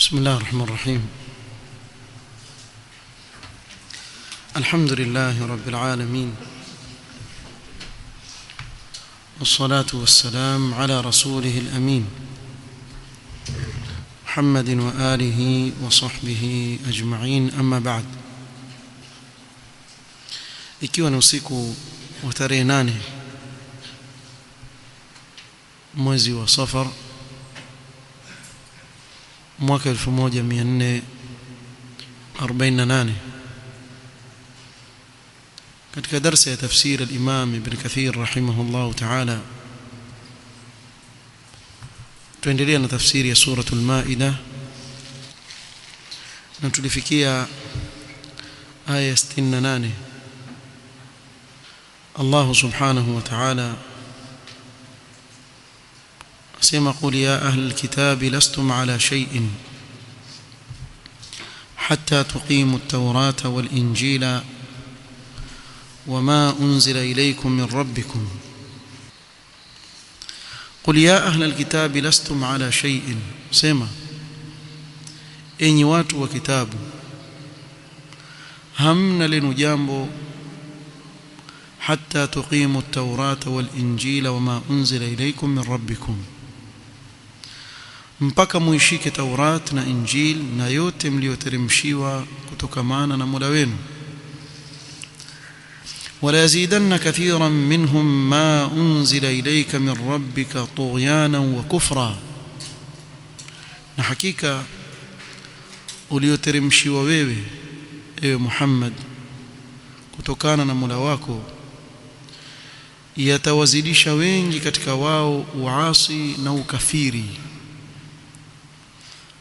بسم الله الرحمن الرحيم. الحمد لله رب العالمين، والصلاة والسلام على رسوله الأمين محمد وآله وصحبه أجمعين. أما بعد، ikiwa ni usiku wa tarehe 8 mwezi wa Safar mwaka 1448, katika darsa ya tafsir al-Imam Ibn Kathir rahimahullah ta'ala, tuendelea na tafsiri ya suratul Maida na tulifikia aya 68. Allah subhanahu wa ta'ala سمع قل يا أهل الكتاب لستم على شيء حتى تقيموا التوراة والإنجيل وما أنزل إليكم من ربكم. قل يا أهل الكتاب لستم على شيء، سمع إني watu wa kitabu, hamna lenu jambo حتى تقيموا التوراة والإنجيل وما أنزل إليكم من ربكم، mpaka muishike Taurat na Injil na yote mlioteremshiwa kutokamana na Mola wenu. wala yazidanna kathiran minhum ma unzila ilayka min rabbika tughyanan wa kufra, na hakika ulioteremshiwa wewe ewe Muhammad kutokana na Mola wako yatawazidisha wengi katika wao uasi na ukafiri.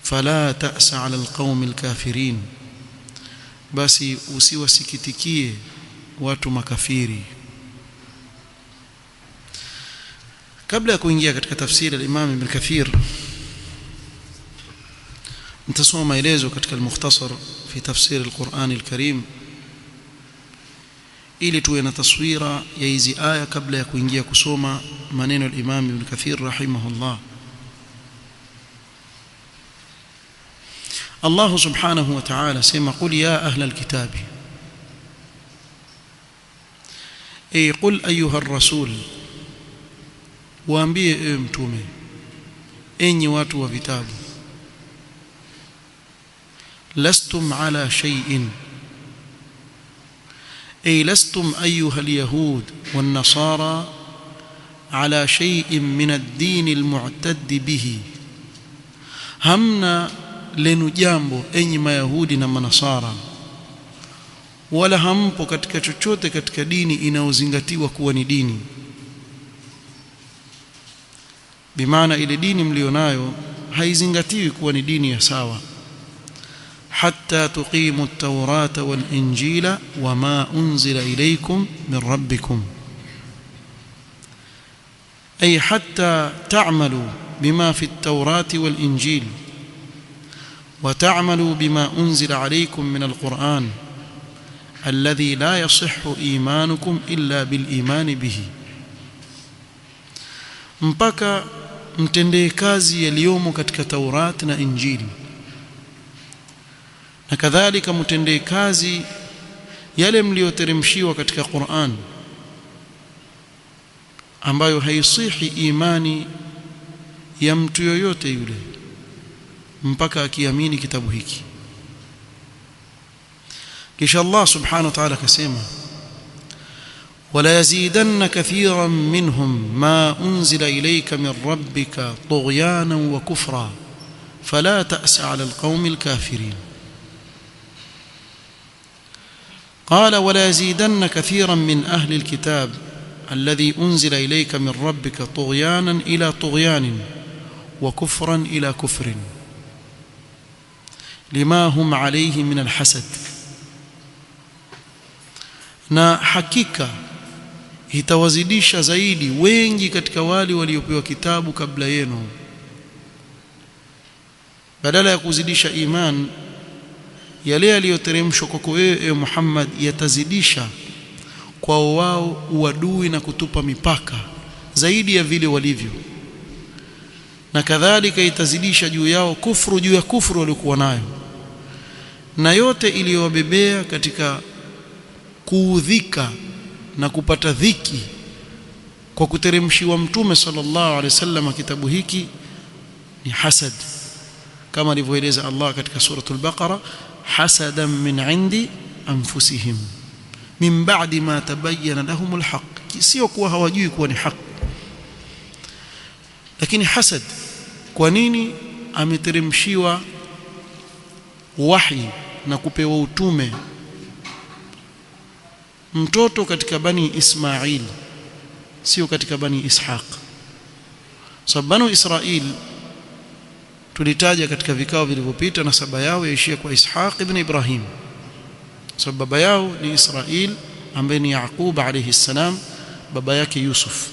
فلا تأس على القوم الكافرين، basi usiwasikitikie watu makafiri. Kabla ya kuingia katika tafsiri al-Imam Ibn Kathir, nitasoma maelezo katika al-Mukhtasar fi tafsir al-Quran al-Karim ili tuwe na taswira ya hizi aya kabla ya kuingia kusoma maneno al-Imam Ibn Kathir rahimahullah. الله سبحانه وتعالى سمع قل يا أهل الكتاب، أي قل أيها الرسول، وأنبيه متومه أني واتوا وكتاب، لستم على شيء، أي لستم أيها اليهود والنصارى على شيء من الدين المعتد به، همنا lenu jambo enyi mayahudi na manasara, wala hampo katika chochote katika dini inayozingatiwa kuwa ni dini. Bimaana ile dini mlionayo haizingatiwi kuwa ni dini ya sawa. hatta tuqimu at-taurata wal-injila wama unzila ilaykum min rabbikum, ay hatta ta'malu bima fi at-taurati wal-injil وتعملوا بما أنزل عليكم من القرآن الذي لا يصح إيمانكم إلا بالإيمان به، mpaka mtendee kazi yaliyomo katika Taurat na Injili, na kadhalika mtendee kazi yale mlioteremshiwa katika Qur'an, ambayo haisihi imani ya mtu yoyote yule mpaka akiamini kitabu hiki. Kisha Allah subhanahu wa ta'ala akasema, wala yazidanna kathiran minhum ma unzila ilayka min rabbika tughyanan wa kufra fala ta'sa 'ala alqawmi alkafirin. قال ولا يزيدن كثيرا من أهل الكتاب الذي أنزل إليك من ربك طغيانا إلى طغيان وكفرا إلى كفر لما هم عليه من الحسد. na hakika itawazidisha zaidi wengi katika wale waliopewa kitabu kabla yenu, badala ya kuzidisha iman yale yaliyoteremshwa kwako wewe Muhammad, yatazidisha kwa wao uadui na kutupa mipaka zaidi ya vile walivyo. na kadhalika itazidisha juu yao kufuru juu ya kufuru waliokuwa nayo, na yote iliyowabebea katika kuudhika na kupata dhiki kwa kuteremshiwa Mtume sallallahu alaihi wasallam kitabu hiki ni hasad, kama alivyoeleza Allah katika suratul Baqara, hasadan min indi anfusihim min ba'di ma tabayyana lahumul haqq, sio kuwa hawajui kuwa ni haki, lakini hasad. Kwa nini ameteremshiwa wahi na kupewa utume mtoto katika bani Ismail, sio katika bani Ishaq? Sababu bani Israil tulitaja katika vikao vilivyopita nasaba yao yaishia kwa Ishaq ibn Ibrahim, sababu baba yao ni Israil ambaye ni Yaqub alayhi salam, baba yake Yusuf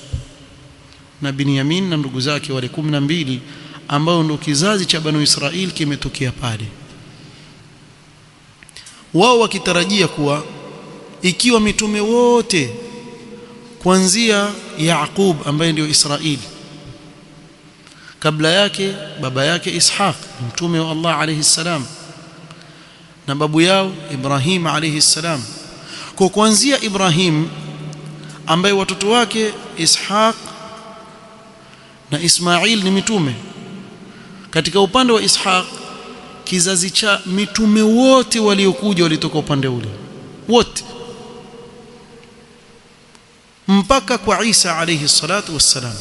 na Binyamin na ndugu zake wale 12 ambao ndio kizazi cha bani Israil kimetokea pale. Wao wakitarajia kuwa ikiwa mitume wote kuanzia Yaqub ambaye ndio Israil, kabla yake baba yake Ishaq mtume wa Allah alayhi salam, na babu yao Ibrahim alayhi salam, kwa kuanzia Ibrahim ambaye watoto wake Ishaq na Ismail ni mitume, katika upande wa Ishaq kizazi cha mitume wote waliokuja walitoka upande ule wote mpaka kwa Isa alayhi salatu wassalam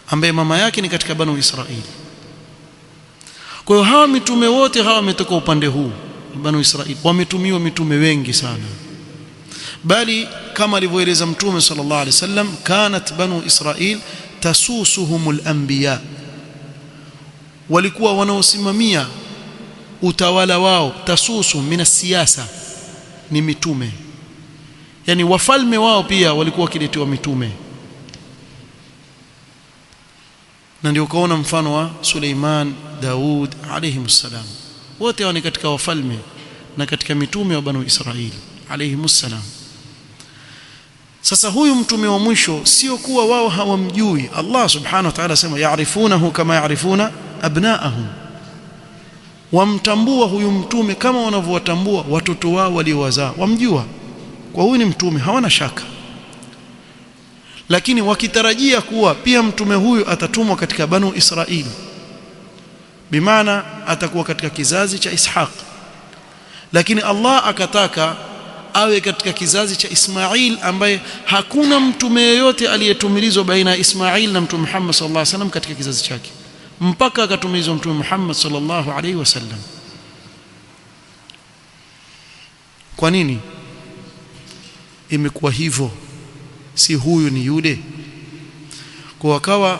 ambaye mama yake ni katika banu Israili. Kwa hiyo hawa mitume wote hawa wametoka upande huu banu Israili, wametumiwa mitume wengi sana, bali kama alivyoeleza Mtume sallallahu alaihi wasallam, kanat banu Israil tasusuhumul anbiya, walikuwa wanaosimamia utawala wao, tasusu min siyasa ni mitume, yani wafalme wao pia walikuwa wakiletewa mitume. Na ndio ukaona mfano wa Suleiman, Daud alayhimussalam, wote wao ni katika wafalme na katika mitume wa banu Israili alayhimussalam. Sasa huyu mtume wa mwisho sio kuwa wao hawamjui. Allah subhanahu wa ta'ala sema yaarifunahu kama yaarifuna abnaahum, wamtambua huyu mtume kama wanavyowatambua watoto wao waliowazaa, wamjua kwa huyu ni mtume, hawana shaka. Lakini wakitarajia kuwa pia mtume huyu atatumwa katika banu Israili, bimaana atakuwa katika kizazi cha Ishaq, lakini Allah akataka awe katika kizazi cha Ismail, ambaye hakuna mtume yeyote aliyetumilizwa baina ya Ismail na mtume Muhammad sallallahu alaihi wasallam katika kizazi chake, mpaka akatumilizwa mtume Muhammad sallallahu alaihi wasallam. Kwa nini imekuwa hivyo? Si huyu ni yule? Kwa wakawa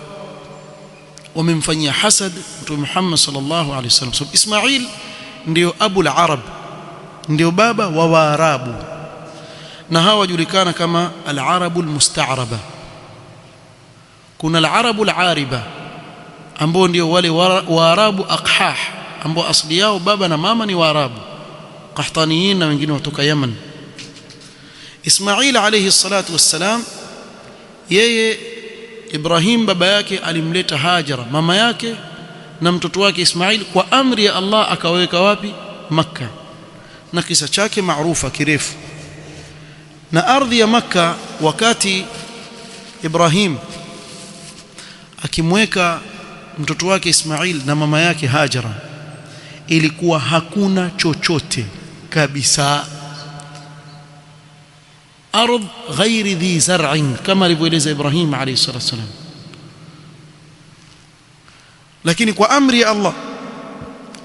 wamemfanyia hasad mtume Muhammad sallallahu alaihi wasallam. So Ismail ndio abul arab, ndio baba wa Waarabu, na hawa wajulikana kama al-arabul musta'raba. Kuna al-arabul ariba ambao ndio wale Waarabu aqhah, ambao asili yao baba na mama ni Waarabu qahtaniyin na wengine kutoka Yemen. Ismail alayhi salatu wassalam, yeye Ibrahim baba yake alimleta Hajara mama yake na mtoto wake Ismail kwa amri ya Allah, akaweka wapi? Makkah. Na kisa chake maarufa kirefu. Na ardhi ya Makkah, wakati Ibrahim akimweka mtoto wake Ismail na mama yake Hajara, ilikuwa hakuna chochote kabisa, ardh ghairi dhi zar'in, kama alivyoeleza Ibrahim alayhi salatu wasalam. Lakini kwa amri ya Allah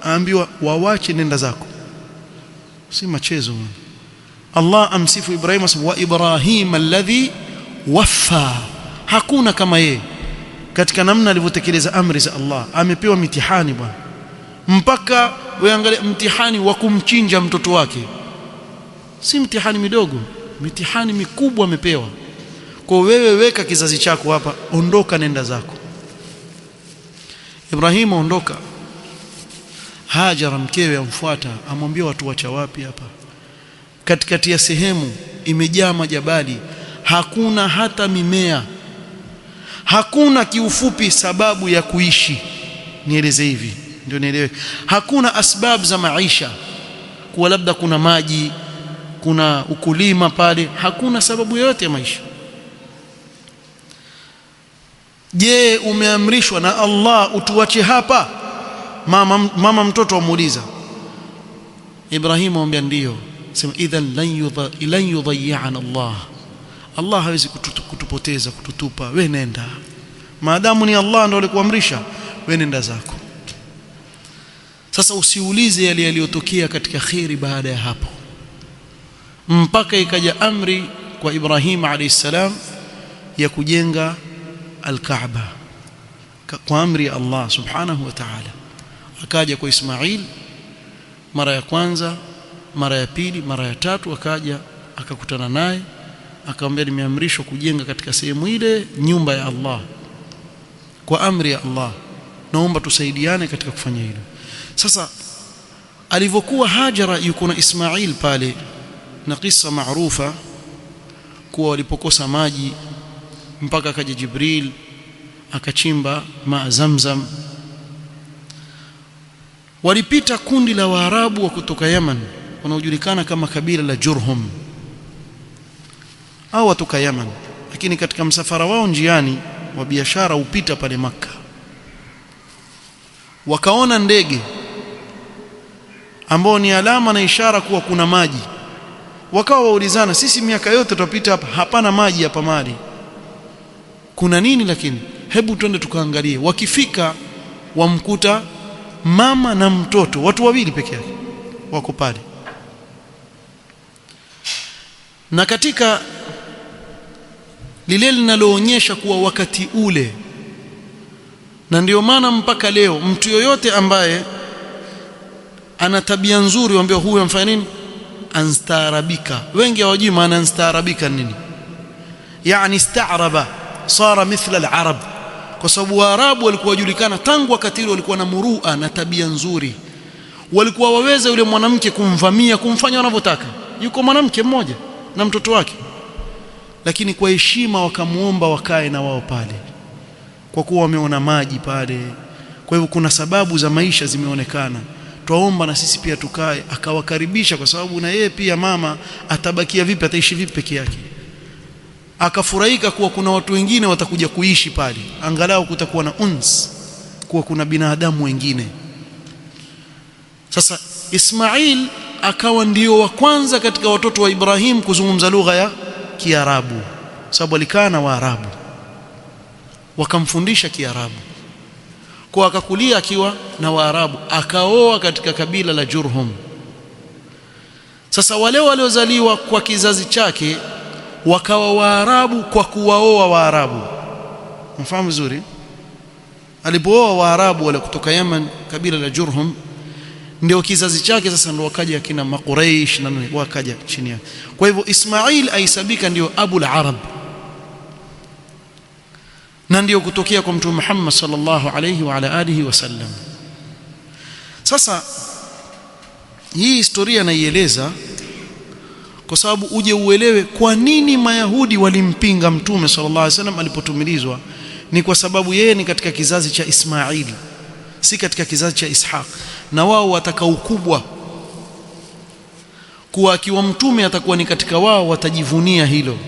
aambiwa wawache, nenda zako, si machezo. Allah amsifu Ibrahim asema wa Ibrahim alladhi waffa, hakuna kama yeye katika namna alivyotekeleza amri za Allah. Amepewa mitihani bwana, mpaka weangalie mtihani wa kumchinja mtoto wake, si mtihani midogo, mitihani mikubwa amepewa. Kwa wewe weka kizazi chako hapa, ondoka, nenda zako. Ibrahim ondoka, Hajara mkewe amfuata, amwambia watu wacha wapi hapa? Katikati ya sehemu imejaa majabali, hakuna hata mimea, Hakuna kiufupi sababu ya kuishi, nieleze hivi ndio nieleweke. Hakuna asbab za maisha, kuwa labda kuna maji, kuna ukulima pale, hakuna sababu yoyote ya maisha. Je, umeamrishwa na Allah utuache hapa? Mama mtoto amuuliza. Ibrahim amwambia ndio. Sema idhan lan yudhi'ana Allah hawezi kutupoteza, kututupa. Wewe nenda, maadamu ni Allah ndio alikuamrisha, wewe nenda zako. Sasa usiulize yale yaliyotokea katika khairi baada ya hapo, mpaka ikaja amri kwa Ibrahim alayhi salam ya kujenga al-Kaaba kwa amri ya Allah subhanahu wa ta'ala. Akaja kwa Ismail mara ya kwanza, mara ya pili, mara ya tatu, akaja akakutana naye, akamwambia nimeamrishwa kujenga katika sehemu ile nyumba ya Allah kwa amri ya Allah, naomba tusaidiane katika kufanya hilo. Sasa alivyokuwa Hajara yuko na Ismail pale, na kisa maarufa kuwa walipokosa maji mpaka akaja Jibril akachimba maa Zamzam. Walipita kundi la Waarabu wa kutoka Yaman wanaojulikana kama kabila la Jurhum au kutoka Yaman, lakini katika msafara wao njiani wa biashara upita pale Makka, wakaona ndege ambao ni alama na ishara kuwa kuna maji. Wakawa waulizana, sisi miaka yote tutapita hapa, hapana maji hapa mahali, kuna nini? Lakini hebu twende tukaangalie. Wakifika wamkuta mama na mtoto, watu wawili peke yake wako pale. Na katika lile linaloonyesha kuwa wakati ule, na ndio maana mpaka leo mtu yoyote ambaye ana tabia nzuri waambia huyu amfanya nini? Anstaarabika. Wengi hawajui maana anstaarabika nini. Yani istaaraba sara mithla al-arab, kwa sababu Waarabu walikuwa wajulikana tangu wakati ule, walikuwa na murua na tabia nzuri. Walikuwa waweza yule mwanamke kumvamia, kumfanya wanavyotaka. Yuko mwanamke mmoja na mtoto wake, lakini kwa heshima wakamuomba wakae na wao pale, kwa kuwa wameona maji pale. Kwa hivyo kuna sababu za maisha zimeonekana, twaomba na sisi pia tukae. Akawakaribisha, kwa sababu na yeye pia mama atabakia vipi, ataishi vipi peke yake. Akafurahika kuwa kuna watu wengine watakuja kuishi pale, angalau kutakuwa na uns, kuwa kuna binadamu wengine. Sasa Ismail akawa ndio wa kwanza katika watoto wa Ibrahim kuzungumza lugha ya Kiarabu, sababu alikaa na Waarabu wakamfundisha Kiarabu, kwa akakulia akiwa na Waarabu, akaoa katika kabila la Jurhum. Sasa wale waliozaliwa kwa kizazi chake wakawa Waarabu kwa kuwaoa Waarabu. Mfahamu vizuri, alipooa Waarabu wale kutoka Yaman, kabila la Jurhum, ndio kizazi chake. Sasa ndio wakaja kina Makuraish na wakaja chini yake. Kwa hivyo Ismail aisabika ndio Abul Arab, na ndio kutokea kwa Mtume Muhammad sallallahu alayhi wa ala alihi wasallam. Sasa hii historia naieleza kwa sababu uje uelewe kwa nini Mayahudi walimpinga Mtume sallallahu alayhi wasallam alipotumilizwa. Ni kwa sababu yeye ni katika kizazi cha Ismail, si katika kizazi cha Ishaq, na wao wataka ukubwa, kuwa akiwa mtume atakuwa ni katika wao, watajivunia hilo.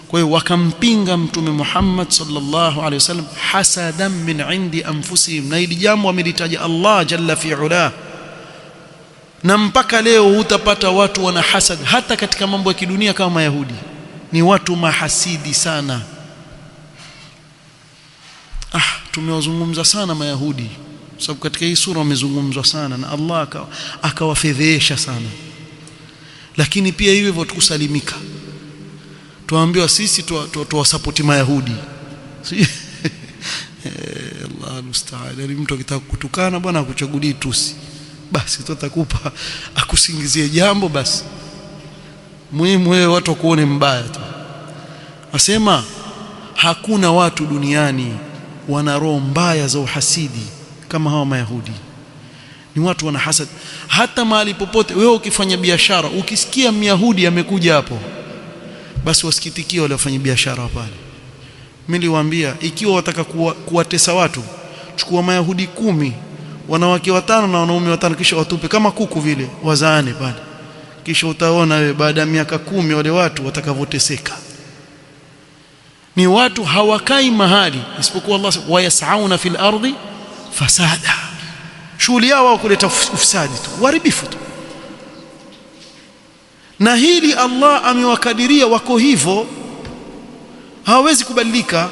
Kwa hiyo wakampinga Mtume Muhammad sallallahu alaihi wasallam hasadan min indi anfusihim, na hili jambo amelitaja Allah jalla fi ula. Na mpaka leo utapata watu wana hasad hata katika mambo ya kidunia kama Mayahudi. Ni watu mahasidi sana. Tumewazungumza sana Mayahudi, sababu katika hii sura wamezungumzwa sana na Allah akawafedhesha sana. Lakini pia hivyo tukusalimika, tuambiwa sisi tuwasapoti Mayahudi. Allah almusta'an. Ni mtu akitaka kutukana bwana akuchagulii tusi, basi tutakupa akusingizie jambo, basi muhimu wewe watu kuone mbaya tu. Asema hakuna watu duniani wana roho mbaya za uhasidi kama hawa Mayahudi. Ni watu wana hasad. Hata mahali popote wewe ukifanya biashara, ukisikia Myahudi amekuja hapo, basi wasikitikie wale wafanya biashara pale. Mimi niliwaambia ikiwa wataka kuwatesa watu, chukua Mayahudi 10, wanawake 5 na wanaume 5, kisha watupe kama kuku vile wazaane pale, kisha utaona wewe baada ya miaka 10 wale watu watakavoteseka. Ni watu hawakai mahali isipokuwa Allah wayasauna fil ardi fasada, shughuli yao kuleta ufisadi tu, uharibifu tu. Na hili Allah amewakadiria wako hivyo, hawezi kubadilika.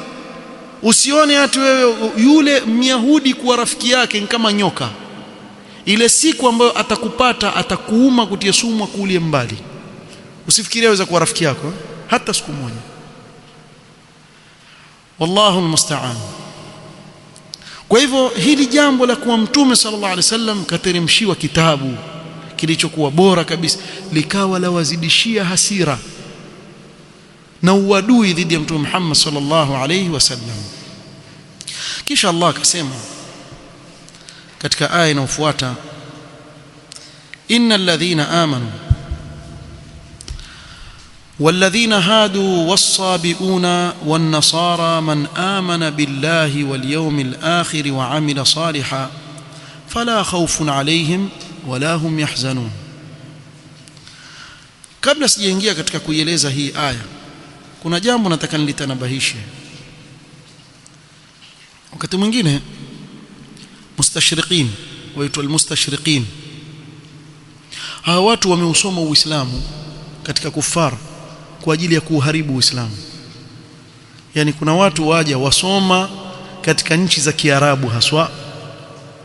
Usione hata wewe yule Myahudi kuwa rafiki yake ni kama nyoka. Ile siku ambayo atakupata atakuuma kutia sumu kulie mbali, usifikirie aweza kuwa rafiki yako hata siku moja. Wallahu almusta'an. Kwa hivyo hili jambo la kuwa Mtume sallallahu alaihi wasallam kateremshiwa kitabu kilichokuwa bora kabisa likawa la wazidishia hasira na uadui dhidi ya Mtume Muhammad sallallahu alaihi wasallam. Kisha Allah akasema katika aya inayofuata, innal ladhina amanu والذين هادوا والصابئون والنصارى من آمن بالله واليوم الآخر وعمل صالحا فلا خوف عليهم ولا هم يحزنون. Kabla sijaingia katika kuieleza hii aya, kuna jambo nataka nilitanabahishe. Wakati mwingine mustashriqin, waitwa almustashriqin, hawa watu wameusoma Uislamu katika kufar kwa ajili ya kuharibu Uislamu. Yani kuna watu waja wasoma katika nchi za Kiarabu haswa,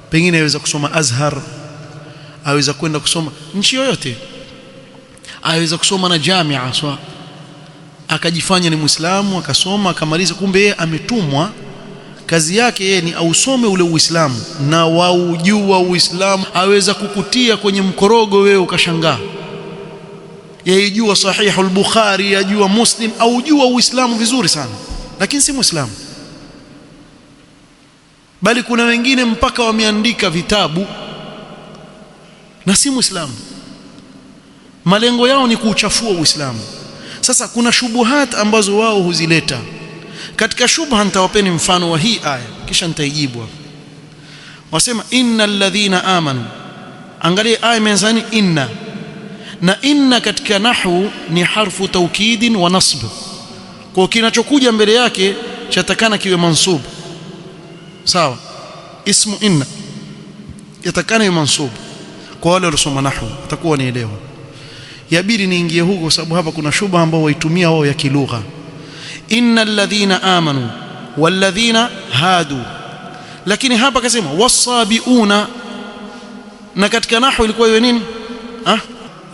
pengine aweza kusoma Azhar, aweza kwenda kusoma nchi yoyote, aweza kusoma na jamia haswa, akajifanya ni Muislamu, akasoma akamaliza, kumbe yeye ametumwa, kazi yake yeye ni ausome ule Uislamu na waujua Uislamu, aweza kukutia kwenye mkorogo wewe ukashangaa. Yajua Sahih al-Bukhari, yajua Muslim, au jua Uislamu vizuri sana, lakini si Muislamu. Bali kuna wengine mpaka wameandika vitabu na si Muislamu. Malengo yao ni kuuchafua Uislamu. Sasa kuna shubuhat ambazo wao huzileta. Katika shubha nitawapeni mfano wa hii aya kisha nitaijibu hapo. Wasema innal ladhina amanu. Angalia aya imeanza inna. Na inna katika nahwu ni harfu taukidin wa nasb. Kwa kinachokuja mbele yake chatakana kiwe mansub. Sawa? Ismu inna yatakana iwe mansub. Kwa wale waliosoma nahwu watakuwa nielewa. Yabidi niingie huko kwa sababu hapa kuna shubha ambao waitumia wao ya kilugha. Innal ladhina amanu wal ladhina hadu. Lakini hapa akasema wasabiuna, na katika nahwu ilikuwa iwe nini?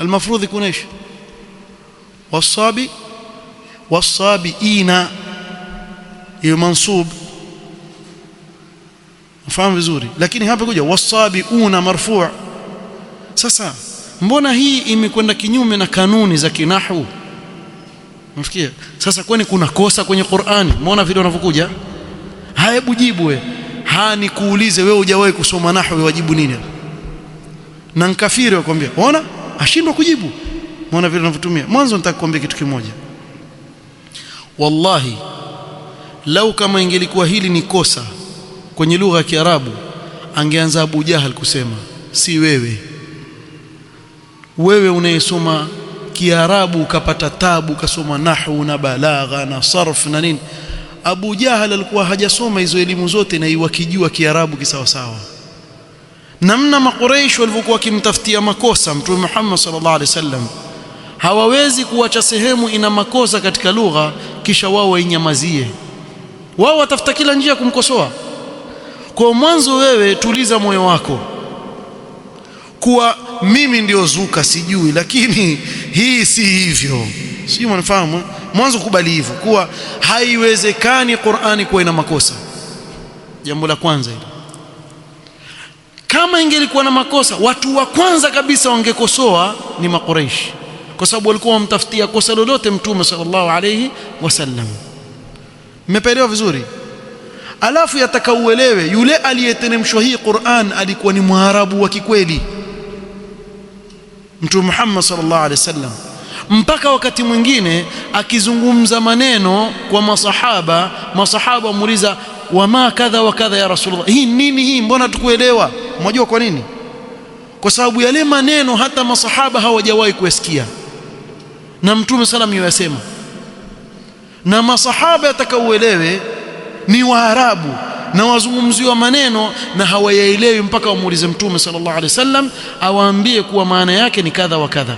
المفروض يكون ايش؟ والصابئين منصوب، مفهوم vizuri. Lakini hapa kuja wasabiuna marfu'. Sasa mbona hii imekwenda kinyume na kanuni za kinahwu? Mfikia sasa, kwani kuna kosa kwenye Qur'ani? Umeona vile wanavyokuja? Hebu jibu wewe. Nikuulize wewe, hujawahi kusoma nahwu, wajibu nini? Na nkafiri wakwambia unaona ashindwa kujibu. Muona vile wanavyotumia. Mwanzo nataka kuambia kitu kimoja. Wallahi lau kama ingelikuwa hili ni kosa kwenye lugha ya Kiarabu, angeanza Abu Jahal kusema, si wewe. Wewe unayesoma Kiarabu ukapata tabu, ukasoma nahwu na balagha na sarf na nini. Abu Jahal alikuwa hajasoma hizo elimu zote na iwakijua Kiarabu kisawa sawa. Namna Makuraish walivyokuwa kimtafutia makosa Mtume Muhammad sallallahu alaihi wasallam, hawawezi kuacha sehemu ina makosa katika lugha kisha wao wainyamazie. Wao watafuta kila njia kumkosoa. Kwa mwanzo wewe tuliza moyo wako kuwa mimi ndio zuka sijui, lakini hii si hivyo. Sio, mnafahamu? Mwanzo kubali hivyo kuwa haiwezekani Qur'ani kuwa ina makosa. Jambo la kwanza hilo. Kama ingelikuwa na makosa, watu wa kwanza kabisa wangekosoa ni Makuraish, kwa sababu walikuwa wamtafutia kosa lolote Mtume sallallahu alayhi wasallam. Mmeelewa vizuri? Alafu yatakauelewe yule aliyeteremshwa hii Qur'an alikuwa ni Mwarabu wa kikweli, Mtume Muhammad sallallahu alayhi wasallam. Mpaka wakati mwingine akizungumza maneno kwa masahaba wamuuliza wama kadha wa kadha ya Rasulullah, hii nini hii, mbona tukuelewa? Mnajua kwa nini? Kwa sababu yale maneno hata masahaba hawajawahi kusikia na Mtume sallam yasema, na masahaba atakauelewe ni Waarabu na wazungumziwa maneno na hawayaelewi mpaka wamuulize Mtume sallallahu alaihi wasallam awaambie kuwa maana yake ni kadha wa kadha.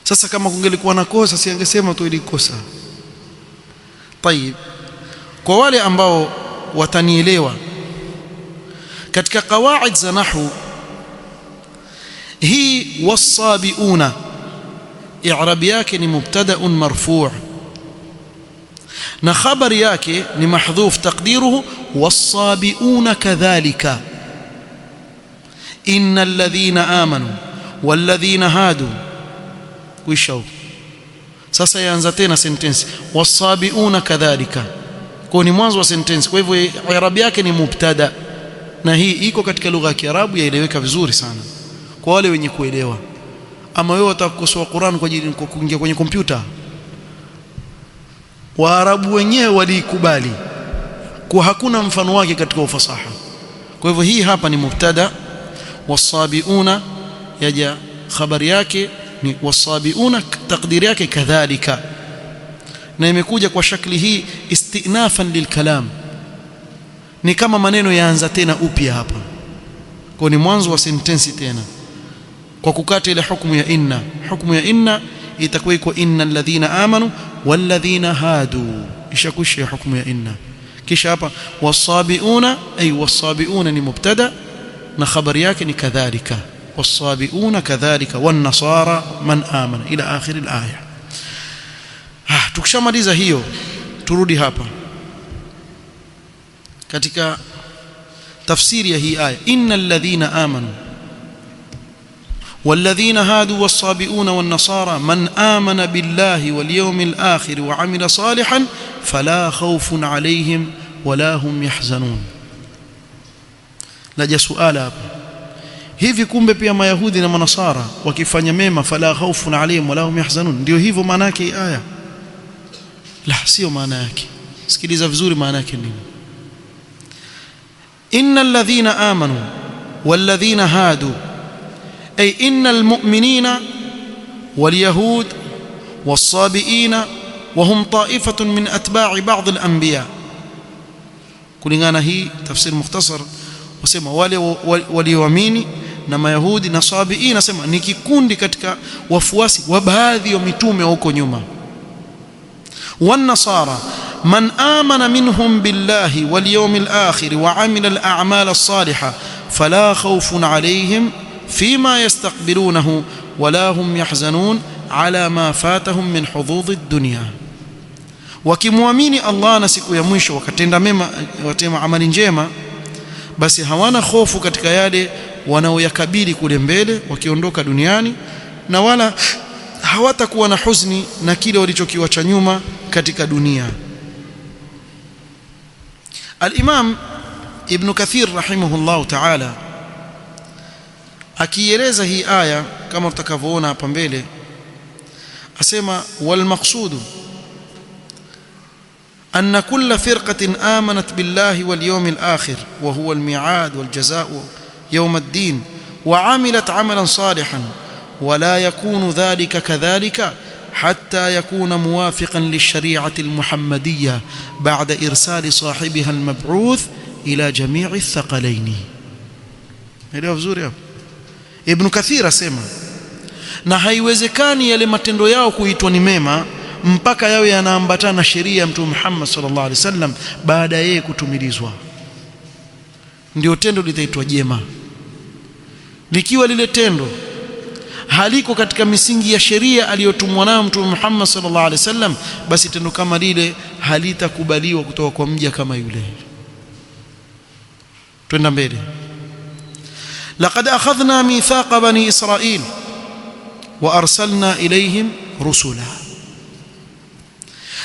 Sasa kama kungelikuwa na kosa, si angesema tu ilikosa. Tayib, kwa wale ambao watanielewa katika qawaid za nahwu, hii wasabiuna i'rab yake ni mubtada'un marfu' na khabari yake ni mahdhuf taqdiruhu wasabiuna kadhalika, innal ladhina amanu wal ladhina hadu. Kuisha sasa yaanza tena sentence wasabiuna kadhalika, kwa ni mwanzo wa sentence. Kwa hivyo i'rab yake ni mubtada, na hii iko katika lugha ya Kiarabu, yaeleweka vizuri sana kwa wale wenye kuelewa. Ama wewe utakosoa Qur'an kwa ajili ya kuingia kwenye kompyuta, Waarabu wenyewe walikubali kwa hakuna mfano wake katika ufasaha. Kwa hivyo hii hapa ni mubtada, wasabiuna yaja khabari yake ni wasabiuna, takdiri yake kadhalika, na imekuja kwa shakli hii istinafan lilkalam, ni kama maneno yaanza tena upya hapa, kwa ni mwanzo wa sentensi tena, kwa kukata ile hukumu ya inna. Hukumu ya inna itakuwa iko innal ladhina amanu wal ladhina hadu, ishakusha hukumu ya inna. Kisha hapa wasabiuna, ay wasabiuna ni mubtada na khabari yake ni kadhalika, wasabiuna kadhalika wan nasara man amana ila akhir al-aya. Tukishamaliza hiyo, turudi hapa katika tafsiri ya hii aya, innal ladhina amanu والذين هادوا والصابئون والنصارى من آمن بالله واليوم الآخر وعمل صالحا فلا خوف عليهم ولا هم يحزنون. laja suala hapa, hivi kumbe pia mayahudi na manasara wakifanya mema fala khawfun alayhim wala hum yahzanun, ndio hivyo maana yake aya? La, sio maana yake. Sikiliza vizuri maana yake nini. innal ladhina amanu wal ladhina hadu, أي إن المؤمنين واليهود والصابئين وهم طائفة من أتباع بعض الأنبياء. kulingana hii tafsir mukhtasar wasema wale walioamini na mayahudi na sabiina, nasema ni kikundi katika wafuasi wa baadhi ya mitume huko nyuma. wan nasara man amana minhum billahi wal yawmil akhir wa amila al a'mal as-salihah fala khawfun alayhim فيما يستقبلونه ولا هم يحزنون على ما فاتهم من حظوظ الدنيا. wakimwamini Allah na siku ya mwisho wakatenda mema, watema amali njema, basi hawana hofu katika yale wanaoyakabili kule mbele wakiondoka duniani, na wala hawatakuwa na huzuni na kile walichokiwacha nyuma katika dunia. Al-Imam Ibn Kathir rahimahullah ta'ala akieleza hii aya kama tutakavyoona hapa mbele, asema wal maqsudu anna kull firqatin amanat billahi wal yawmil akhir wa huwa al mi'ad wal jazaa'u yawm ad-din wa 'amilat 'amalan salihan wa la yakunu dhalika kadhalika hatta yakuna muwafiqan lish-shari'ati al-muhammadiyyah ba'da irsali sahibiha al-mab'uth ila jami'i ath-thaqalayn. Elewa vizuri hapo. Ibn Kathir asema, na haiwezekani yale matendo yao kuitwa ni mema mpaka yawe yanaambatana na sheria ya Mtume Muhammad sallallahu alaihi wasallam baada ya yeye kutumilizwa, ndio tendo litaitwa jema. Likiwa lile tendo haliko katika misingi ya sheria aliyotumwa nayo Mtume Muhammad sallallahu alaihi wasallam, basi tendo kama lile halitakubaliwa kutoka kwa mja kama yule. Twenda mbele. لقد أخذنا ميثاق بني إسرائيل وأرسلنا إليهم رسلا.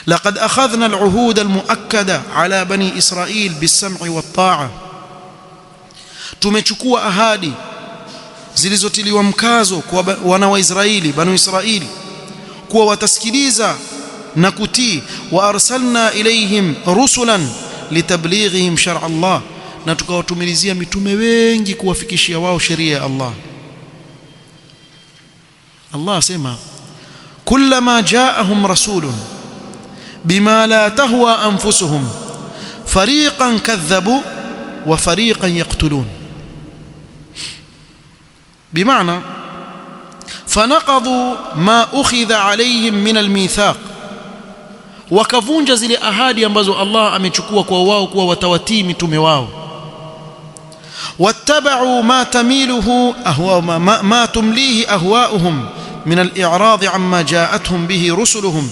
لقد أخذنا العهود المؤكدة على بني إسرائيل بالسمع والطاعة. tumechukua ahadi zilizotiliwa mkazo kwa wana wa Israeli, banu Israeli, kuwa watasikiliza na kutii. Wa arsalna ilayhim rusulan litablighihim shar'a Allah, na tukawatumilizia mitume wengi kuwafikishia wao sheria ya Allah. Allah asema kullama ja'ahum rasulun bima la tahwa anfusuhum fariqan kadhabu wa fariqan yaqtulun. Bimaana fanaqadhu ma ukhidha alayhim min almithaq, wakavunja zile ahadi ambazo Allah amechukua kwa wao kuwa watawatii mitume wao. wattaba'u ma tamiluhu ahwa ma tumlihi ahwa'uhum min al-i'rad amma ja'atuhum bihi rusuluhum,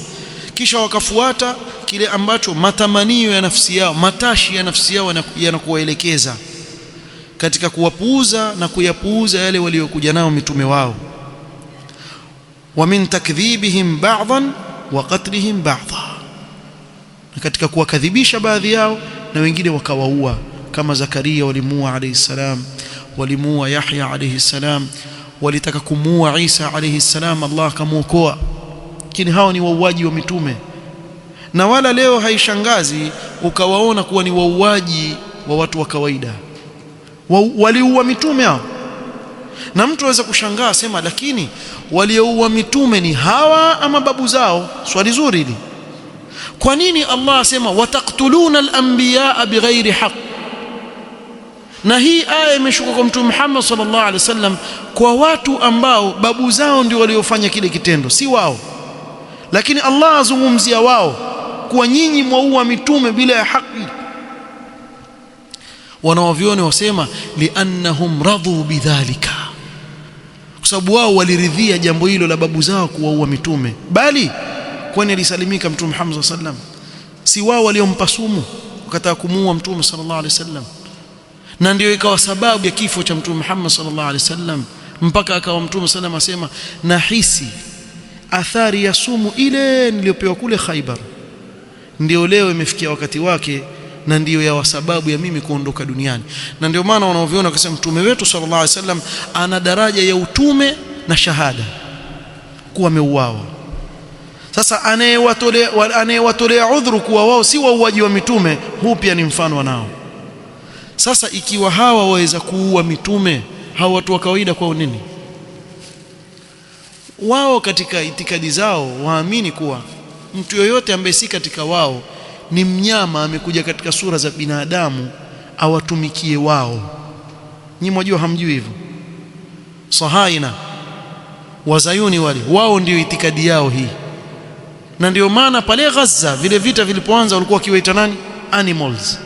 kisha wakafuata kile ambacho matamanio ya nafsi yao, matashi ya nafsi yao yanakuwaelekeza katika kuwapuuza na kuyapuuza yale waliokuja nao mitume wao. wa min takdhibihim ba'dhan wa qatlihim ba'dha, katika kuwakadhibisha baadhi yao na wengine wakawaua, kama Zakaria walimuua alayhi salam, walimuua Yahya alayhi salam, walitaka kumuua Isa alayhi salam, Allah akamuokoa. Lakini hao ni wauaji wa mitume, na wala leo haishangazi ukawaona kuwa ni wauaji wa watu wa kawaida. Waliua mitume hao, na mtu aweza kushangaa sema, lakini walioua mitume ni hawa ama babu zao? Swali zuri hili. Kwa nini Allah asema wataqtuluna al-anbiya bighairi haqq? Na hii aya imeshuka kwa Mtume Muhammad sallallahu alaihi wasallam kwa watu ambao babu zao ndio waliofanya kile kitendo, si wao. Lakini Allah azungumzia wao kuwa nyinyi mwaua mitume bila ya haki. Wanawavioni wasema liannahum radhu bidhalika, kwa sababu wao waliridhia jambo hilo la babu zao kuwaua mitume. Bali kwani alisalimika Mtume Muhammad sallallahu alaihi wasallam? Si wao waliompa sumu wakataka kumuua Mtume sallallahu alaihi wasallam? Na ndio ikawa sababu ya kifo cha Mtume Muhammad sallallahu alaihi wasallam, mpaka akawa Mtume sallallahu alaihi wasallam asema, nahisi athari ya sumu ile niliyopewa kule Khaibar ndio leo imefikia wakati wake, na ndio ya sababu ya mimi kuondoka duniani. Na ndio maana wanaoviona wakasema mtume wetu sallallahu alaihi wasallam ana daraja ya utume na shahada kuwa ameuawa. Sasa anayewatolea udhuru kuwa wao si wauaji wa mitume, huu pia ni mfano wanao. Sasa ikiwa hawa waweza kuua mitume, hawa watu wa kawaida kwao nini? Wao katika itikadi zao waamini kuwa mtu yoyote ambaye si katika wao ni mnyama amekuja katika sura za binadamu awatumikie wao. Nyinyi mwajua, hamjui hivyo? Sahaina wazayuni wale, wao ndio itikadi yao hii. Na ndio maana pale Gaza vile vita vilipoanza walikuwa wakiwaita nani? Animals,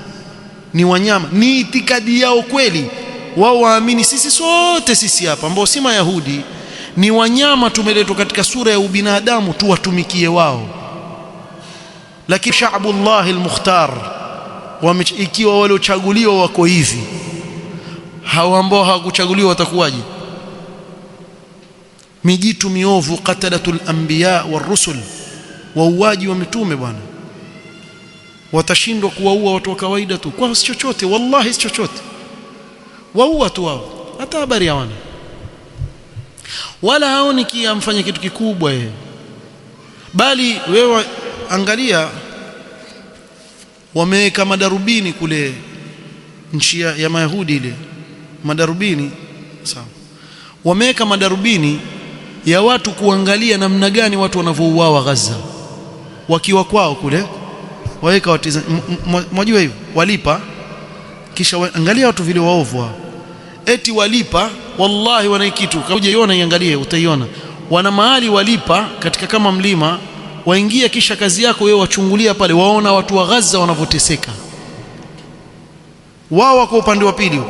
ni wanyama. Ni itikadi yao kweli. Wao waamini sisi sote sisi hapa ambao si Mayahudi ni wanyama, tumeletwa katika sura ya ubinadamu tuwatumikie wao. Lakini sha'bullah al-mukhtar, ikiwa waliochaguliwa wako hivi, hao ambao hawakuchaguliwa watakuwaje? Mijitu miovu, qatalatul anbiya war-rusul, wauaji wa mitume bwana. Watashindwa kuwaua watu wa kawaida tu kwa si chochote? Wallahi si chochote, waua tu wao, hata habari hawana, wala haoni kiamfanya kitu kikubwa yeye. Bali wewe angalia, wameweka madarubini kule nchi ya Mayahudi, ile madarubini sawa, wameweka madarubini ya watu kuangalia namna gani watu wanavyouawa Gaza wakiwa kwao kule, waweka watiza. Mwajua hivyo, walipa kisha angalia watu vile waovu wao, eti walipa. Wallahi wana kitu, kauje iona, iangalie utaiona, wana mahali walipa katika kama mlima, waingia, kisha kazi yako wewe wachungulia pale, waona watu wa Gaza wanavyoteseka. Wao wako upande wa pili,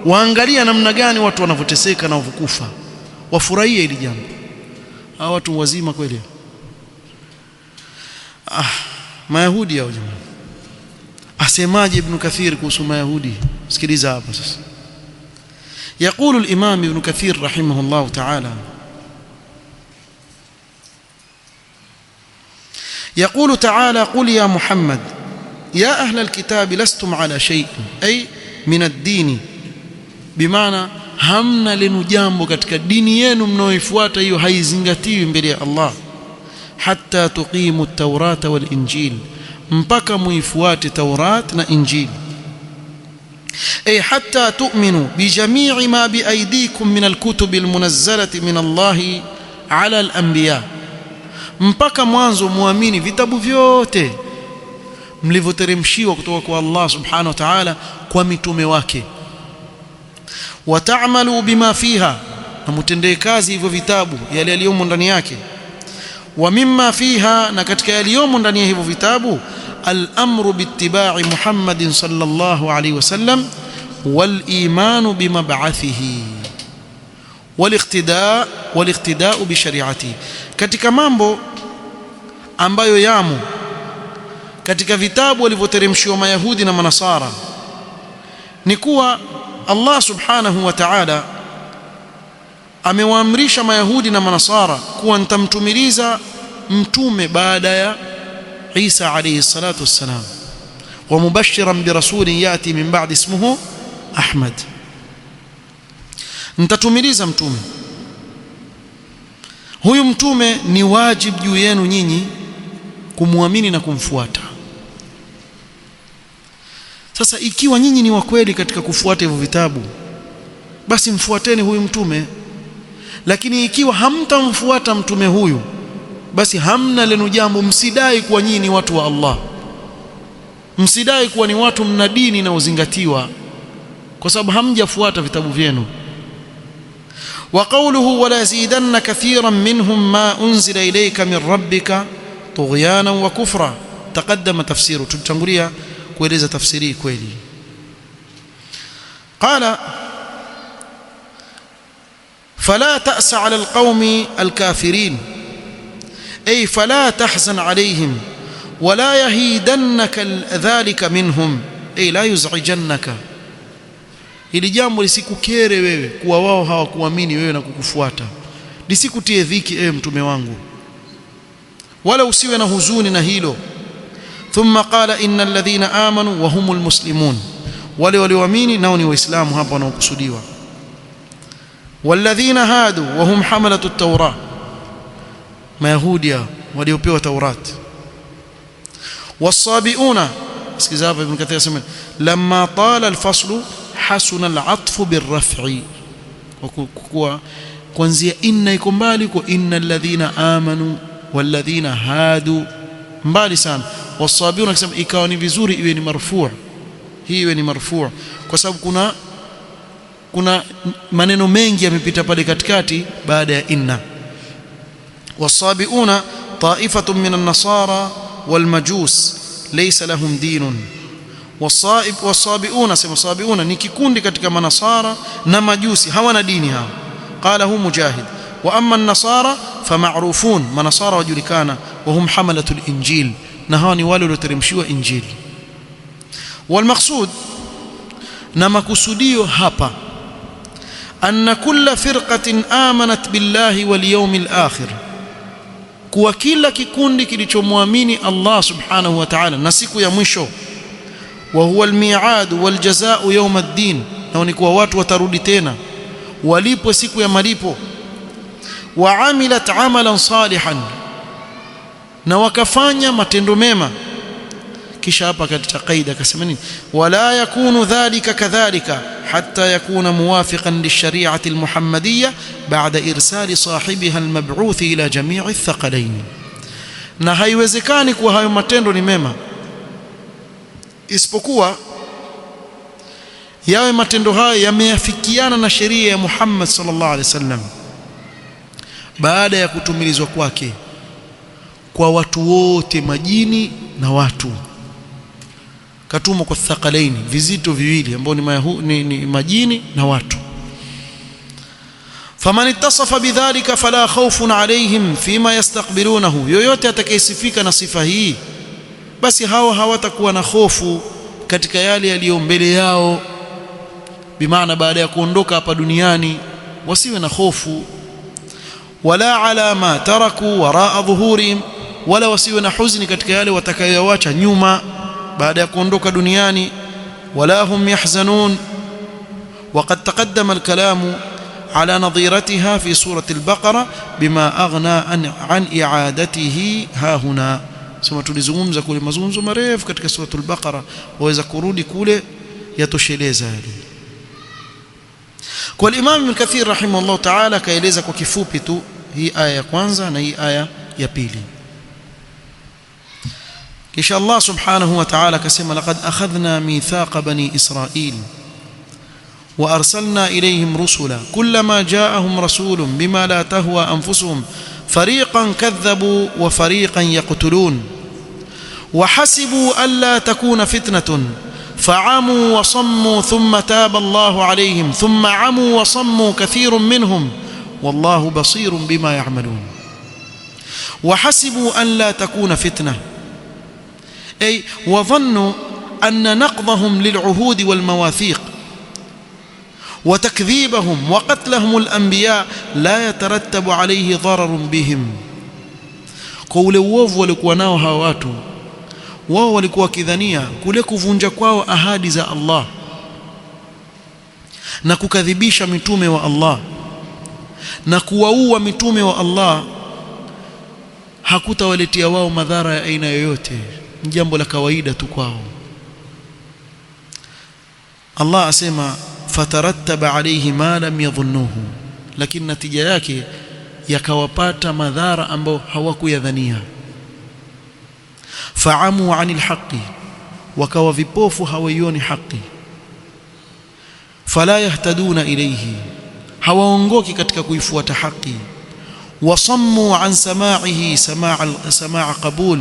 waangalia namna gani watu wanavyoteseka na wanakufa, wafurahie hili jambo. Hawa watu wazima kweli. Mayahudi hao jamaa. Asemaje Ibn Kathir kuhusu Mayahudi? Sikiliza hapa sasa. يقول الإمام ابن كثير رحمه الله تعالى، يقول تعالى: قل يا محمد يا أهل الكتاب لستم على شيء، أي من الدين، بمعنى hamna lenu jambo katika dini yenu mnaoifuata, hiyo haizingatiwi mbele ya Allah. hatta tuqimu at-taurata wal-injil, mpaka muifuate Taurat na Injili. Ay hatta tu'minu bi jami'i ma bi aydikum min al-kutub al-munazzalati min Allah ala al-anbiya, mpaka mwanzo muamini vitabu vyote mlivyoteremshiwa kutoka kwa Allah subhanahu wa ta'ala kwa mitume wake. Wa ta'malu bima fiha, na mutendee kazi hivyo vitabu yale yaliyomo ndani yake. Wa mimma fiha, na katika yaliyomo ndani ya hivyo vitabu, al-amru biittiba'i Muhammadin sallallahu alayhi wasallam wal imanu bimab'athihi wal iqtida'u bi shari'atihi. Katika mambo ambayo yamo katika vitabu walivyoteremshiwa Mayahudi na Manasara ni kuwa Allah subhanahu wa ta'ala amewaamrisha Mayahudi na Manasara kuwa nitamtumiliza mtume baada ya Isa alayhi salatu wassalam, wa mubashiran bi rasulin yati min ba'di ismuhu Ahmad, nitatumiliza mtume. Huyu mtume ni wajibu juu yenu nyinyi kumwamini na kumfuata. Sasa ikiwa nyinyi ni wa kweli katika kufuata hivyo vitabu, basi mfuateni huyu mtume. Lakini ikiwa hamtamfuata mtume huyu, basi hamna lenu jambo. Msidai kuwa nyinyi ni watu wa Allah, msidai kuwa ni watu mna dini na uzingatiwa, kwa sababu hamjafuata vitabu vyenu. Wa qawluhu wala yazidanna kathiran minhum ma unzila ilayka min rabbika tughyanan wa kufra, taqaddama tafsiru, tutangulia kueleza tafsiri kweli. Qala fala ta'sa 'ala alqawmi alkafirin, ay fala tahzan 'alayhim wala yahidannaka dhalika minhum, ay la yuz'ijannaka, ili jambo lisikukere wewe kuwa wao hawakuamini wewe na kukufuata, lisikutie dhiki ewe mtume wangu, wala usiwe na huzuni na hilo. Thumma qala innal ladhina amanu wa humul muslimun, wale walioamini nao ni waislamu hapa wanaokusudiwa. Walladhina hadu wa hum hamalatu at-taurah, Mayahudi waliopewa Taurat. Wasabiuna, sikiza hapa Ibn Kathir asema lamma tala al-faslu hasuna al-'atfu bir-raf'i, kwa kuanzia inna iko mbali kwa innal ladhina amanu walladhina hadu, mbali sana. Wasabiuna akisema ikawa ni vizuri iwe ni marfu', hii iwe ni marfu', kwa sababu kuna maneno mengi yamepita pale katikati baada ya inna. Wasabiuna ta'ifatun min an-nasara wal majus laysa lahum dinun. Wasabiuna, sema sabiuna ni kikundi katika manasara na majusi, hawana dini hao. Qala hu Mujahid wa amma an-nasara fama'rufun, manasara wajulikana, wa hum hamalatul injil, na hawa ni wale walioteremshiwa Injili. Wal maqsud, na makusudio hapa, anna kulla firqatin amanat billahi wal yawmil akhir, kuwa kila kikundi kilichomwamini Allah subhanahu wa ta'ala na siku ya mwisho. Wa huwa al-mi'ad wal jazaa'u yawm ad-din, na ni kuwa watu watarudi tena walipwe siku ya malipo. Wa amilat amalan salihan, na wakafanya matendo mema. Kisha hapa katika kaida akasema nini? Wala yakunu dhalika kadhalika hatta yakuna muwafiqan lishari'ati almuhammadiyya ba'da irsali sahibiha almab'uth ila jami'i athqalain, na haiwezekani kuwa hayo matendo ni mema isipokuwa yawe matendo hayo yameafikiana na sheria ya Muhammad sallallahu alaihi wasallam baada ya kutumilizwa kwake kwa watu wote, majini na watu. Katumwa kwa thaqalaini, vizito viwili ambao ni majini na watu. Faman ittasafa bidhalika fala khawfun alayhim fima yastaqbilunahu, yoyote atakayesifika na sifa hii, basi hao hawatakuwa na hofu katika yale yaliyo mbele yao, bimaana baada ya kuondoka hapa duniani wasiwe na hofu. Wala ala ma taraku waraa dhuhurihim, wala wasiwe na huzuni katika yale watakayoacha nyuma baada ya kuondoka duniani. Wala hum yahzanun. Waqad taqaddama al-kalamu على نظيرتها في سورة البقرة بما أغنى عن إعادته ها هنا. ثم tulizungumza kule mazungumzo marefu katika sura al-Baqara, waweza kurudi kule yatosheleza hili. Kwa Imam Ibn Kathir rahimahullah ta'ala kaeleza kwa kifupi tu hii aya ya kwanza na hii aya ya pili. Kisha Allah subhanahu wa ta'ala kasema laqad akhadhna mithaqa bani Israil wa arsalna ilayhim rusula kullama ja'ahum rasulun bima la tahwa anfusuhum fariqan kadhabu wa fariqan yaqtulun wa hasibu alla takuna fitnatun fa'amu wa sammu thumma taba Allahu alayhim thumma amu wa sammu kathirun minhum wallahu basirun bima ya'malun. Wa hasibu an la takuna fitnah أي وظنوا أن نقضهم للعهود والمواثيق وتكذيبهم وقتلهم الأنبياء لا يترتب عليه ضرر بهم. قول uovu walikuwa nao hawa watu, wao walikuwa kidhania kule kuvunja kwao ahadi za Allah na kukadhibisha mitume wa Allah na kuwaua mitume wa Allah hakutawaletea wao madhara ya aina yoyote, jambo la kawaida tu kwao. Allah asema fatarattaba alayhi ma lam yadhunnuhu, lakini natija yake yakawapata madhara ambao hawakuyadhania. Fa'amu 'anil haqqi, wakawa vipofu hawaioni haki. Fala yahtaduna ilayhi, hawaongoki katika kuifuata haki. Wasammu 'an sama'ihi samaa qabul,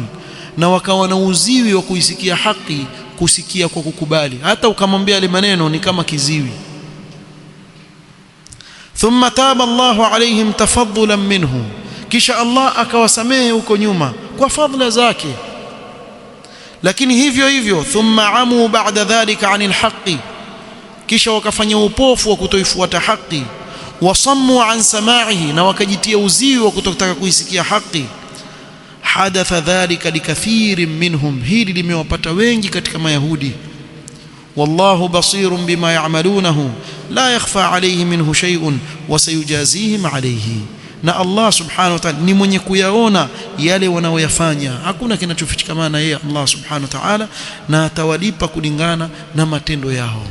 na wakawa na uziwi wa kuisikia haki, kusikia kwa kukubali. Hata ukamwambia ile maneno ni kama kiziwi. Thumma taba Allahu alayhim tafaddulan minhu, kisha Allah akawasamehe huko nyuma kwa fadhila zake. Lakini hivyo hivyo thumma amu ba'da dhalika 'anil haqqi, kisha wakafanya upofu wa kutoifuata haki. Wasammu 'an sama'ihi, na wakajitia uziwi wa kutotaka kuisikia haki. Hadatha dhalika likathirin minhum, hili limewapata wengi katika Mayahudi. Wallahu basirun bima ya'malunahu la yakhfa alayhi minhu shay'un wa sayujazihim alayhi, na Allah subhanahu wa ta'ala ni mwenye kuyaona yale wanaoyafanya, hakuna kinachofichikamana na yeye Allah subhanahu wa ta'ala, na atawalipa kulingana na matendo yao.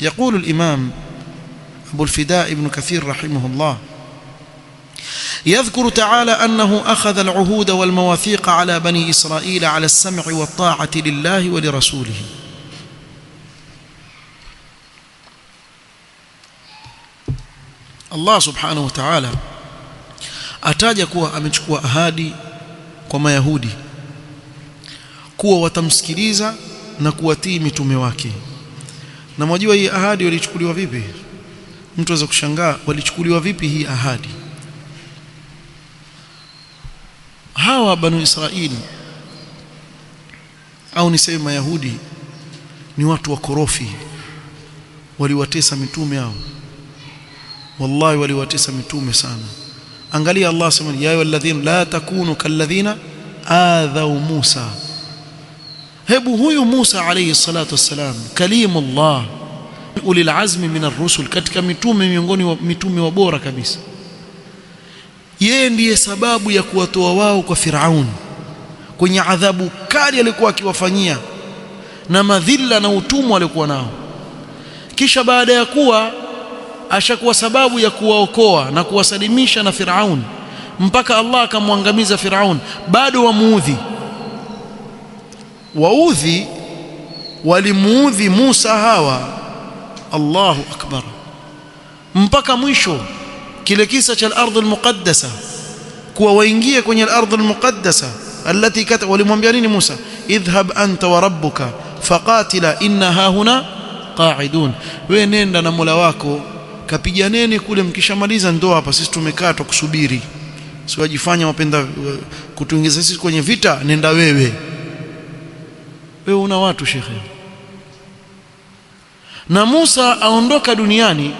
يقول الإمام أبو الفداء ابن كثير رحمه الله يذكر تعالى أنه أخذ العهود والمواثيق على بني إسرائيل على السمع والطاعة لله ولرسوله. Allah subhanahu wa ta'ala ataja kuwa amechukua ahadi kwa Mayahudi kuwa watamsikiliza na kuwatii mitume wake. Na mwajua hii ahadi walichukuliwa vipi? Mtu aweza kushangaa walichukuliwa vipi hii ahadi. Hawa Banu Israili au niseme Mayahudi ni watu wakorofi, waliwatesa mitume hao. Wallahi waliwatesa mitume sana. Angalia Allah sema ya ayyuhalladhina la takunu kalladhina adhaw Musa. Hebu huyu Musa alayhi salatu wassalam kalimullah ulil azmi min ar-rusul, katika mitume miongoni wa mitume wa bora kabisa, yeye ndiye sababu ya kuwatoa wao kwa Firaun kwenye adhabu kali alikuwa akiwafanyia na madhila na utumwa alikuwa nao. Kisha baada ya kuwa ashakuwa sababu ya kuwaokoa na kuwasalimisha na Firaun mpaka Allah akamwangamiza Firaun, bado waudhi walimuudhi Musa hawa, Allahu akbar, mpaka mwisho kile kisa cha al-ardh al-muqaddasa, kuwa waingie kwenye al-ardh al-muqaddasa alati walimwambia nini Musa? Idhhab anta wa rabbuka faqatila inna hahuna qa'idun, wewe nenda na Mola wako kapiganeni kule, mkishamaliza ndo hapa sisi tumekaa tukusubiri. Si wajifanya wapenda kutuingiza sisi kwenye vita, nenda wewe una watu shekhe. Na Musa aondoka duniani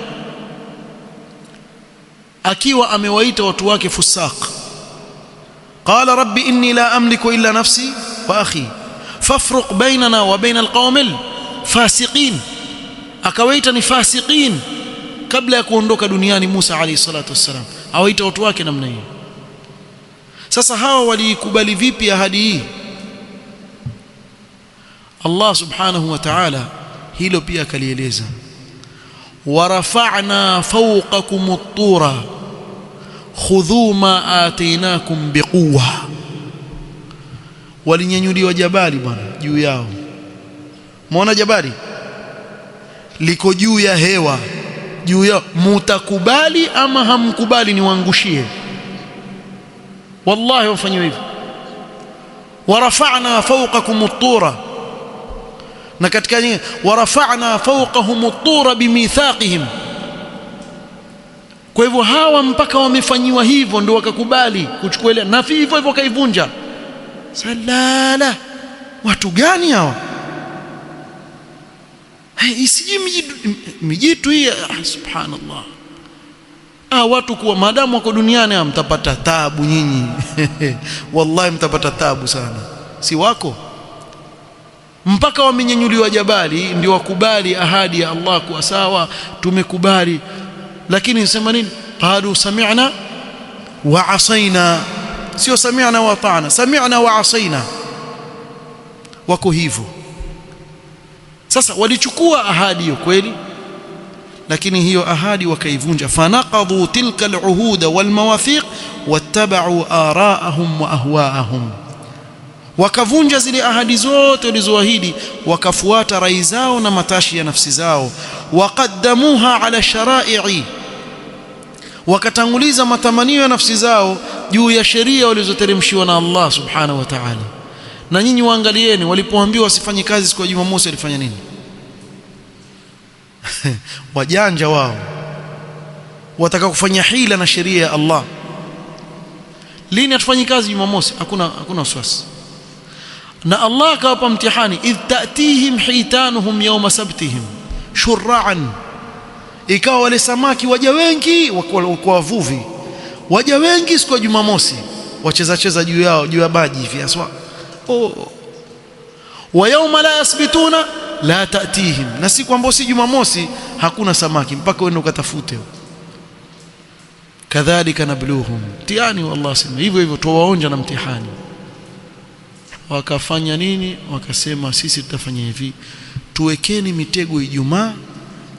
akiwa amewaita watu wake fusaq. Qala rabbi inni la amliku illa nafsi wa akhi fafruq bainana wa baina alqawmil fasiqin, akawaita ni fasiqin, kabla ya kuondoka duniani Musa alayhi salatu wassalam, awaita watu wake namna hiyo. Sasa hawa walikubali vipi ahadi hii? Allah subhanahu wa ta'ala hilo pia akalieleza, warafa'na fawqakum at-tura khudhu ma atainakum biquwwa. Walinyanyuliwa jabali bwana juu yao. Muona jabali liko juu ya hewa, juu yao, mutakubali ama hamkubali niwaangushie? Wallahi wafanywa hivyo. Warafa'na fawqakum at-tura, na katika nyingine warafa'na fawqahum at-tura bimithaqihim. Kwa hivyo hawa mpaka wamefanyiwa hivyo ndio wakakubali kuchukua ile, na hivyo hivyo kaivunja. Salala, watu gani hawa? Isiji mijitu hii, subhanallah. Watu kuwa maadamu wako duniani mtapata taabu nyinyi. Wallahi mtapata taabu sana, si wako mpaka wamenyanyuliwa jabali ndio wakubali ahadi ya Allah kuwa sawa, tumekubali. Lakini nisema nini? Qalu sami'na wa asaina, sio sami'na wa ata'na, sami'na wa asaina. Wako hivyo. Sasa walichukua ahadi hiyo kweli, lakini hiyo ahadi wakaivunja. Fanaqadhu tilka al-uhud wal-mawathiq wattaba'u ara'ahum wa ahwa'ahum, wakavunja zile ahadi zote walizoahidi, wakafuata rai zao na matashi ya nafsi zao. Waqaddamuha ala shara'i, wakatanguliza matamanio ya nafsi zao juu ya sheria walizoteremshiwa na Allah subhanahu wa ta'ala. Na nyinyi waangalieni, walipoambiwa wasifanye kazi siku ya Jumamosi walifanya nini? Wajanja wao, wataka kufanya hila na sheria ya Allah. Lini hatufanyi kazi Jumamosi? Hakuna wasiwasi. Na Allah akawapa mtihani, idh ta'tihim hitanuhum yawma sabtihim shur'an. Ikawa wale samaki waja wengi, kwa wavuvi waja wengi siku ya Jumamosi, wacheza juu yao, juu ya maji hivi aswa. Wa yawma la yasbituna la ta'tihim, na siku ambayo si Jumamosi hakuna samaki mpaka uende ukatafute. Kadhalika nabluhum, mtihani wa Allah sema hivyo hivyo, tuwaonja na mtihani. Wakafanya nini? Wakasema sisi tutafanya hivi, tuwekeni mitego Ijumaa,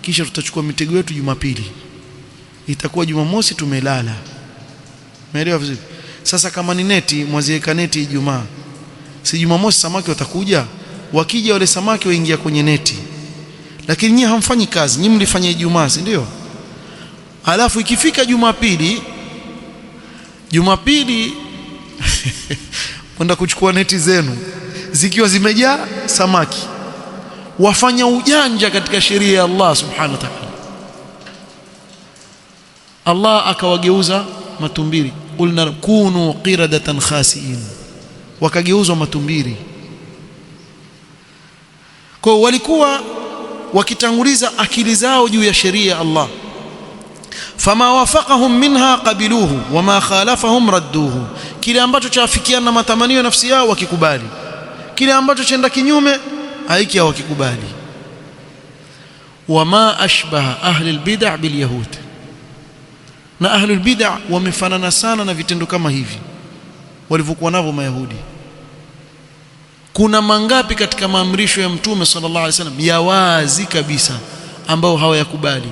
kisha tutachukua mitego yetu Jumapili, itakuwa Jumamosi tumelala. Umeelewa vizuri? Sasa kama ni neti, mwaziweka neti Ijumaa, si Jumamosi samaki watakuja, wakija wale samaki waingia kwenye neti. Lakini nyinyi hamfanyi kazi, nyinyi mlifanya Ijumaa, si ndio? Alafu ikifika Jumapili kwenda kuchukua neti zenu zikiwa zimejaa samaki, wafanya ujanja katika sheria ya Allah subhanahu wa ta'ala. Allah akawageuza matumbiri, qulna kunu qiradatan khasiin, wakageuzwa matumbiri. Kwa walikuwa wakitanguliza akili zao juu ya sheria ya Allah. Fama wafaqahum minha qabiluhu wama khalafahum radduhu, kile ambacho chaafikiana na matamanio ya nafsi yao wakikubali, kile ambacho chenda kinyume haiki hawakikubali. Wama ashbaha ahli albid'a bilyahud, na ahli albid'a wamefanana sana na vitendo kama hivi walivyokuwa navyo Mayahudi. Kuna mangapi katika maamrisho ya Mtume sallallahu alaihi wasallam ya wazi kabisa ambao hawayakubali,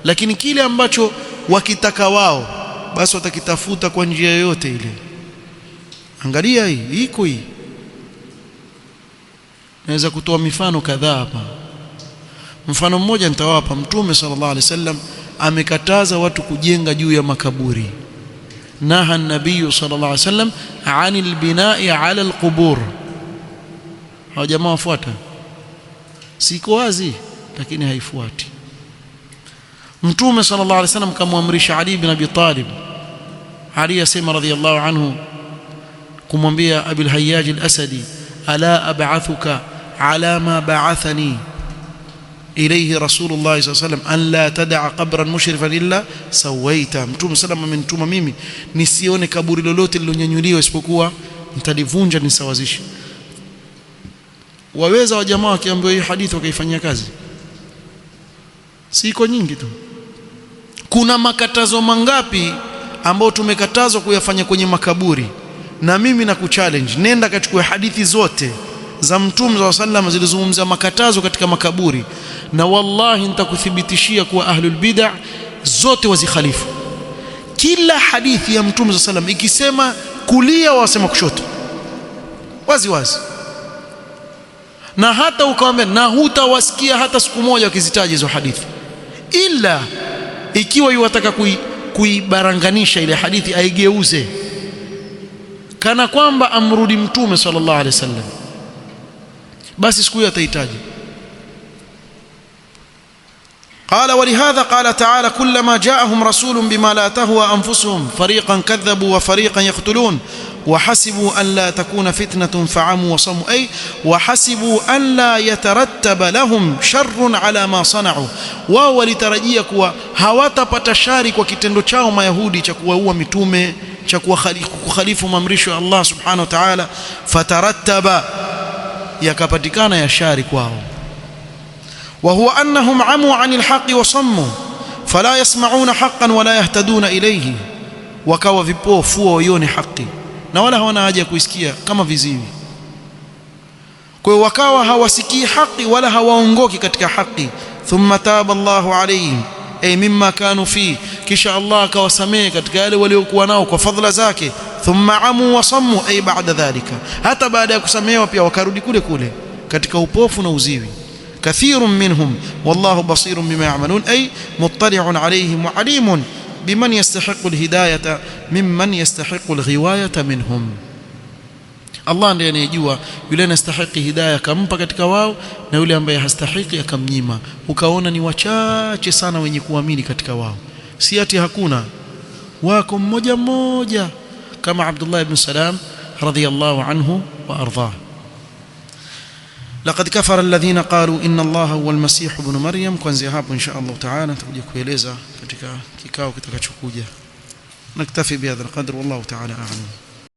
lakini kile ambacho wakitaka wao basi watakitafuta kwa njia yoyote ile. Angalia hii iko hii, naweza kutoa mifano kadhaa hapa. Mfano mmoja nitawapa. Mtume sallallahu alaihi wasallam amekataza watu kujenga juu ya makaburi. Naha an-nabiy sallallahu alaihi wasallam anil bina'i ala al-qubur. Hao jamaa wafuata, siko wazi lakini haifuati. Mtume sallallahu alaihi wasallam kamwamrisha Ali ibn Abi Talib, Ali asema radhiyallahu anhu, kumwambia Abil Hayyaj al-Asadi, ala ab'athuka ala ma ba'athani ilayhi Rasulullah sallallahu alaihi wasallam an la tad'a qabran mushrifan illa sawaita. Mtume sallallahu amenituma mimi nisione kaburi lolote lilonyanyuliwa isipokuwa nitalivunja, nisawazishe. Waweza wa jamaa wakiambiwa hii hadithi wakaifanyia kazi? Siko nyingi tu. Kuna makatazo mangapi ambao tumekatazwa kuyafanya kwenye makaburi? Na mimi nakuchallenge, nenda kachukue hadithi zote za Mtume sallallahu alaihi wasallam zilizozungumza makatazo katika makaburi, na wallahi nitakuthibitishia kuwa ahlul bid'ah zote wazikhalifu. Kila hadithi ya Mtume sallallahu alaihi wasallam ikisema kulia wasema kushoto, wazi wazi. Na hata ukawaambia, na hutawasikia hata siku moja wakizitaja hizo hadithi, ila ikiwa yuwataka kuibaranganisha ile hadithi aigeuze kana kwamba amrudi Mtume sallallahu alaihi wasallam, basi siku hiyo atahitaji. قال ولهذا قال تعالى كلما جاءهم رسول بما لا تهوى أنفسهم فريقا كذبوا وفريقا يقتلون وحسبوا أن لا تكون فتنة فعموا وصموا أي وحسبوا أن لا يترتب لهم شر على ما صنعوا wao litarajia kuwa hawatapata shari kwa kitendo chao mayahudi cha kuwaua mitume cha kukhalifu maamrisho ya Allah subhanahu wa ta'ala, fatarattaba yakapatikana ya shari kwao. وهو أنهم عموا عن الحق وصموا فلا يسمعون حقا ولا يهتدون إليه, wakawa vipofu waione haki na wala hawana haja kuisikia kama viziwi. Kwa hiyo wakawa hawasikii haki wala hawaongoki katika haki. Thumma taba Allahu alayhim ay mimma kanu fi, kisha Allah akawasamehe katika yale waliokuwa nao kwa fadhila zake. Thumma amu wa sammu ay ba'da dhalika, hata baada ya kusamehewa pia wakarudi kule kule katika upofu na uziwi. كثير منهم والله بصير بما يعملون أي مطلع عليهم وعليم بمن يستحق الهداية ممن يستحق الغواية منهم. Allah ndiye anayejua yule anastahili hidayah kampa katika wao na yule ambaye hastahili akamnyima. Ukaona ni wachache sana wenye kuamini katika wao, si ati hakuna, wako mmoja mmoja kama Abdullah ibn Salam radhiyallahu anhu wa ardhah. لقد كفر الذين قالوا إن الله هو المسيح ابن مريم. kuanzia hapo insha Allah taala tutakuja kueleza katika kikao kitakachokuja. Naktafi bihadha alqadr wallahu taala a'lam.